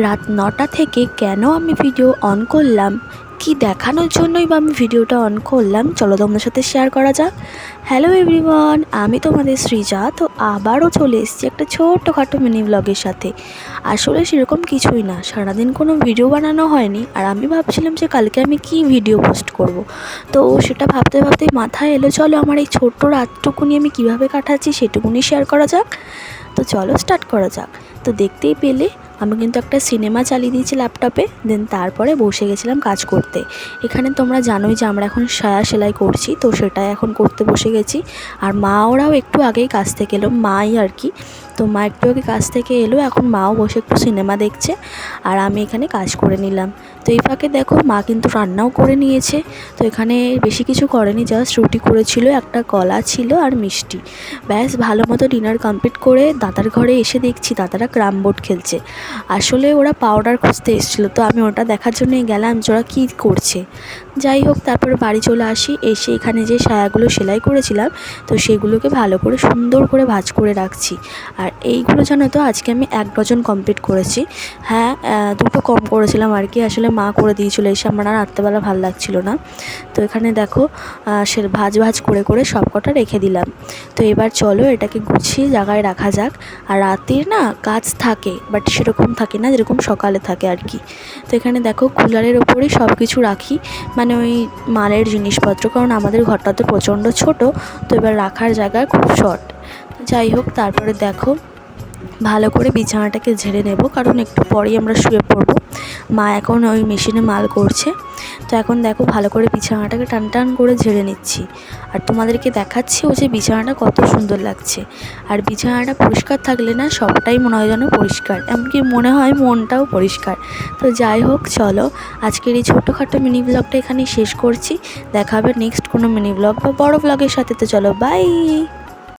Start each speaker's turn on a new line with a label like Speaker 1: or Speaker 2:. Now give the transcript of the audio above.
Speaker 1: রাত ৯টা থেকে কেন আমি ভিডিও অন করলাম, কি দেখানোর জন্যই বা আমি ভিডিওটা অন করলাম, চলো তোমাদের সাথে শেয়ার করা যাক। হ্যালো এভরিওয়ান, আমি তোমাদের সৃজা। তো আবারও চলে এসেছি একটা ছোট্টখাটো মিনি ব্লগের সাথে। আসলে সেরকম কিছুই না, সারাদিন কোনো ভিডিও বানানো হয়নি, আর আমি ভাবছিলাম যে কালকে আমি কি ভিডিও পোস্ট করব। তো সেটা ভাবতে ভাবতেই মাথায় এলো, চলো আমার এই ছোট্ট রাতটুকুনি আমি কীভাবে কাটাচ্ছি সেটুকুনি শেয়ার করা যাক। তো চলো স্টার্ট করা যাক। তো দেখতেই পেলে আমি কিন্তু একটা সিনেমা চালিয়ে দিয়েছি ল্যাপটপে, দেন তারপরে বসে গেছিলাম কাজ করতে। এখানে তোমরা জানোই যে আমরা এখন সায়া সেলাই করছি, তো সেটাই এখন করতে বসে গেছি। আর মা ওরাও একটু আগেই কাজ থেকে এলো, মাই আর কি। তো মা একটু আগে কাজ থেকে এলো, এখন মাও বসে একটু সিনেমা দেখছে, আর আমি এখানে কাজ করে নিলাম। তো এই ফাঁকে দেখো মা কিন্তু রান্নাও করে নিয়েছে। তো এখানে বেশি কিছু করেনি, জাস্ট রুটি করেছিল, একটা কলা ছিল আর মিষ্টি, ব্যাস। ভালো মতো ডিনার কমপ্লিট করে দাদার ঘরে এসে দেখছি দাদারা ক্যারাম বোর্ড খেলছে। আসলে ওরা পাউডার খুঁজতে এসেছিলো, তো আমি ওটা দেখার জন্যই গেলাম যে ওরা কী করছে। যাই হোক, তারপরে বাড়ি চলে আসি, এসে এখানে যে সায়াগুলো সেলাই করেছিলাম, তো সেগুলোকে ভালো করে সুন্দর করে ভাঁজ করে রাখছি। আর এইগুলো জানো তো আজকে আমি 1 ডজন কমপ্লিট করেছি। হ্যাঁ, 2টো কম করেছিলাম আর কি, আসলে মা করে দিয়েছিলো এসে, আমার আর রাত্রেবেলা ভালো লাগছিলো না। তো এখানে দেখো সে ভাঁজ করে করে সব কটা রেখে দিলাম। তো এবার চলো এটাকে গুছিয়ে জায়গায় রাখা যাক। আর রাতের না কাজ থাকে, বাট সেরকম থাকে না যেরকম সকালে থাকে আর কি। তো এখানে দেখো কুলারের ওপরেই সব কিছু রাখি, মানে ওই মালের জিনিসপত্র, কারণ আমাদের ঘরটা তো প্রচণ্ড ছোট, তো এবার রাখার জায়গা খুব শর্ট। যাই হোক, তারপরে দেখো ভালো করে বিছানাটাকে ঝেড়ে নেব, কারণ একটু পরেই আমরা শুয়ে পড়ব। মা এখন ওই মেশিনে মাল করছে। তো এখন দেখো ভালো করে বিছানাটাকে টান টান করে ঝেড়ে নিচ্ছি, আর তোমাদেরকে দেখাচ্ছি ও যে বিছানাটা কত সুন্দর লাগছে। আর বিছানাটা পরিষ্কার থাকলে না সবটাই মনে হয় যেন পরিষ্কার, এমনকি মনে হয় মনটাও পরিষ্কার। তো যাই হোক, চলো আজকের এই ছোটোখাটো মিনি ব্লগটা এখানেই শেষ করছি। দেখা হবে নেক্সট কোনো মিনি ব্লগ বা বড় ব্লগের সাথে। তো চলো বাই।